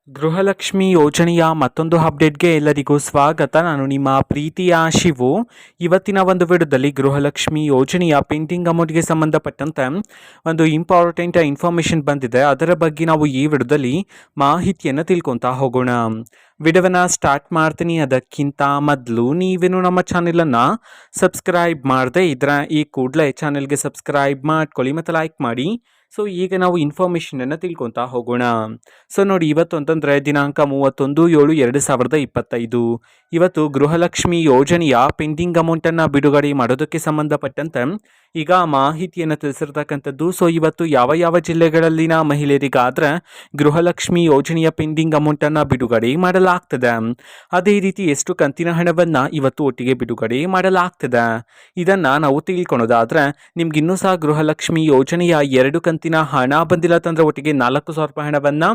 ಗೃಹಲಕ್ಷ್ಮಿ ಯೋಜನೆಯ ಮತ್ತೊಂದು ಅಪ್ಡೇಟ್ಗೆ ಎಲ್ಲರಿಗೂ ಸ್ವಾಗತ. ನಾನು ನಿಮ್ಮ ಪ್ರೀತಿಯ ಶಿವು. ಇವತ್ತಿನ ಒಂದು ವಿಡಿಯೋದಲ್ಲಿ ಗೃಹಲಕ್ಷ್ಮಿ ಯೋಜನೆಯ ಪೆಂಡಿಂಗ್ ಅಮೌಂಟ್ಗೆ ಸಂಬಂಧಪಟ್ಟಂತೆ ಒಂದು ಇಂಪಾರ್ಟೆಂಟ್ ಇನ್ಫಾರ್ಮೇಷನ್ ಬಂದಿದೆ. ಅದರ ಬಗ್ಗೆ ನಾವು ಈ ವಿಡಿಯೋದಲ್ಲಿ ಮಾಹಿತಿಯನ್ನು ತಿಳ್ಕೊತಾ ಹೋಗೋಣ. ವಿಡಿಯೋವನ್ನು ಸ್ಟಾರ್ಟ್ ಮಾಡ್ತೀನಿ. ಅದಕ್ಕಿಂತ ಮೊದಲು ನೀವೇನು ನಮ್ಮ ಚಾನೆಲನ್ನು ಸಬ್ಸ್ಕ್ರೈಬ್ ಮಾಡದೆ ಇದ್ರೆ ಈ ಕೂಡಲೇ ಚಾನೆಲ್ಗೆ ಸಬ್ಸ್ಕ್ರೈಬ್ ಮಾಡ್ಕೊಳ್ಳಿ ಮತ್ತು ಲೈಕ್ ಮಾಡಿ. ಸೊ ಈಗ ನಾವು ಇನ್ಫಾರ್ಮೇಷನನ್ನು ತಿಳ್ಕೊತಾ ಹೋಗೋಣ. ಸೊ ನೋಡಿ, ಇವತ್ತು ಅಂತಂದರೆ ದಿನಾಂಕ 31/7/2025 ಇವತ್ತು ಗೃಹಲಕ್ಷ್ಮಿ ಯೋಜನೆಯ ಪೆಂಡಿಂಗ್ ಅಮೌಂಟನ್ನು ಬಿಡುಗಡೆ ಮಾಡೋದಕ್ಕೆ ಸಂಬಂಧಪಟ್ಟಂತೆ ಈಗ ಮಾಹಿತಿಯನ್ನು ತಿಳಿಸಿರ್ತಕ್ಕಂಥದ್ದು. ಸೊ ಇವತ್ತು ಯಾವ ಯಾವ ಜಿಲ್ಲೆಗಳಲ್ಲಿನ ಮಹಿಳೆಯರಿಗಾದ್ರೆ ಗೃಹಲಕ್ಷ್ಮಿ ಯೋಜನೆಯ ಪೆಂಡಿಂಗ್ ಅಮೌಂಟನ್ನು ಬಿಡುಗಡೆ ಮಾಡಲಾಗ್ತದೆ, ಅದೇ ರೀತಿ ಎಷ್ಟು ಕಂತಿನ ಹಣವನ್ನು ಇವತ್ತು ಒಟ್ಟಿಗೆ ಬಿಡುಗಡೆ ಮಾಡಲಾಗ್ತದೆ ಇದನ್ನು ನಾವು ತಿಳ್ಕೊಳೋದಾದ್ರೆ, ನಿಮ್ಗಿನ್ನೂ ಸಹ ಗೃಹಲಕ್ಷ್ಮಿ ಯೋಜನೆಯ 2 ಕಂತಿನ ಹಣ ಬಂದಿಲ್ಲ ಅಂತಂದ್ರೆ ಒಟ್ಟಿಗೆ 4,000 ರೂಪಾಯಿ ಹಣವನ್ನು,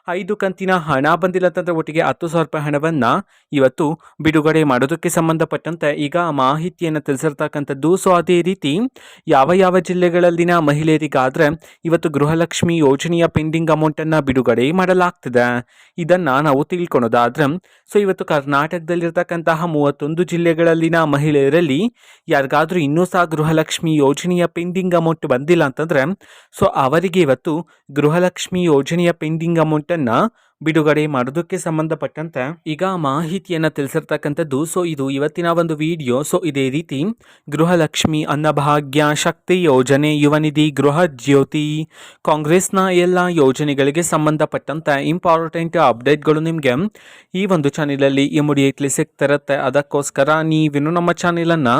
5 ಕಂತಿನ ಹಣ ಬಂದಿಲ್ಲ ಅಂತಂದ್ರೆ ಒಟ್ಟಿಗೆ 10,000 ರೂಪಾಯಿ ಹಣವನ್ನು ಇವತ್ತು ಬಿಡುಗಡೆ ಮಾಡೋದಕ್ಕೆ ಸಂಬಂಧಪಟ್ಟಂತೆ ಈಗ ಮಾಹಿತಿಯನ್ನು ತಿಳಿಸಿರ್ತಕ್ಕಂಥದ್ದು. ಸೊ ಅದೇ ರೀತಿ ಯಾವ ಯಾವ ಜಿಲ್ಲೆಗಳಲ್ಲಿನ ಮಹಿಳೆಯರಿಗಾದ್ರೆ ಇವತ್ತು ಗೃಹಲಕ್ಷ್ಮಿ ಯೋಜನೆಯ ಪೆಂಡಿಂಗ್ ಅಮೌಂಟನ್ನು ಬಿಡುಗಡೆ ಮಾಡಲಾಗ್ತದೆ ಇದನ್ನು ನಾವು ತಿಳ್ಕೊಳೋದಾದ್ರೆ, ಸೊ ಇವತ್ತು ಕರ್ನಾಟಕದಲ್ಲಿರ್ತಕ್ಕಂತಹ 31 ಜಿಲ್ಲೆಗಳಲ್ಲಿನ ಮಹಿಳೆಯರಲ್ಲಿ ಯಾರಿಗಾದ್ರೂ ಇನ್ನೂ ಸಹ ಗೃಹಲಕ್ಷ್ಮಿ ಯೋಜನೆಯ ಪೆಂಡಿಂಗ್ ಅಮೌಂಟ್ ಬಂದಿಲ್ಲ ಅಂತಂದ್ರೆ ಸೊ ಅವರಿಗೆ ಇವತ್ತು ಗೃಹಲಕ್ಷ್ಮಿ ಯೋಜನೆಯ ಪೆಂಡಿಂಗ್ ಅಮೌಂಟನ್ನು ಬಿಡುಗಡೆ ಮಾಡೋದಕ್ಕೆ ಸಂಬಂಧಪಟ್ಟಂತೆ ಈಗ ಮಾಹಿತಿಯನ್ನು ತಿಳಿಸಿರ್ತಕ್ಕಂಥದ್ದು. ಸೊ ಇದು ಇವತ್ತಿನ ಒಂದು ವಿಡಿಯೋ. ಸೊ ಇದೇ ರೀತಿ ಗೃಹಲಕ್ಷ್ಮಿ, ಅನ್ನಭಾಗ್ಯ, ಶಕ್ತಿ ಯೋಜನೆ, ಯುವ ನಿಧಿ, ಗೃಹ ಜ್ಯೋತಿ, ಕಾಂಗ್ರೆಸ್ನ ಎಲ್ಲ ಯೋಜನೆಗಳಿಗೆ ಸಂಬಂಧಪಟ್ಟಂತೆ ಇಂಪಾರ್ಟೆಂಟ್ ಅಪ್ಡೇಟ್ಗಳು ನಿಮಗೆ ಈ ಒಂದು ಚಾನೆಲಲ್ಲಿ ಇಮಿಡಿಯೇಟ್ಲಿ ಸಿಗ್ತಿರುತ್ತೆ. ಅದಕ್ಕೋಸ್ಕರ ನೀವಿನ್ನು ನಮ್ಮ ಚಾನೆಲನ್ನು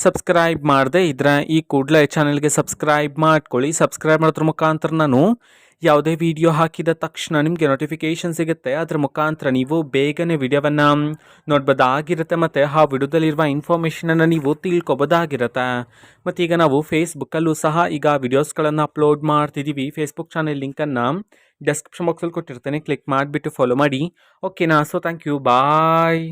ಸಬ್ಸ್ಕ್ರೈಬ್ ಮಾಡದೆ ಇದ್ರೆ ಈ ಕೂಡಲೇ ಚಾನೆಲ್ಗೆ ಸಬ್ಸ್ಕ್ರೈಬ್ ಮಾಡ್ಕೊಳ್ಳಿ. ಸಬ್ಸ್ಕ್ರೈಬ್ ಮಾಡೋದ್ರ ಮುಖಾಂತರ ನಾನು ಯಾವುದೇ ವಿಡಿಯೋ ಹಾಕಿದ ತಕ್ಷಣ ನಿಮಗೆ ನೋಟಿಫಿಕೇಶನ್ ಸಿಗುತ್ತೆ. ಅದರ ಮುಖಾಂತರ ನೀವು ಬೇಗನೆ ವಿಡಿಯೋವನ್ನು ನೋಡ್ಬೋದಾಗಿರುತ್ತೆ ಮತ್ತು ಆ ವಿಡಿಯೋದಲ್ಲಿರುವ ಇನ್ಫಾರ್ಮೇಷನನ್ನು ನೀವು ತಿಳ್ಕೊಬೋದಾಗಿರುತ್ತೆ. ಮತ್ತು ಈಗ ನಾವು ಫೇಸ್ಬುಕ್ಕಲ್ಲೂ ಸಹ ಈಗ ವಿಡಿಯೋಸ್ಗಳನ್ನು ಅಪ್ಲೋಡ್ ಮಾಡ್ತಿದ್ದೀವಿ. ಫೇಸ್ಬುಕ್ ಚಾನೆಲ್ ಲಿಂಕನ್ನು ಡಿಸ್ಕ್ರಿಪ್ಷನ್ ಬಾಕ್ಸಲ್ಲಿ ಕೊಟ್ಟಿರ್ತೇನೆ, ಕ್ಲಿಕ್ ಮಾಡಿಬಿಟ್ಟು ಫಾಲೋ ಮಾಡಿ. ಓಕೆನಾ? So thank you, bye.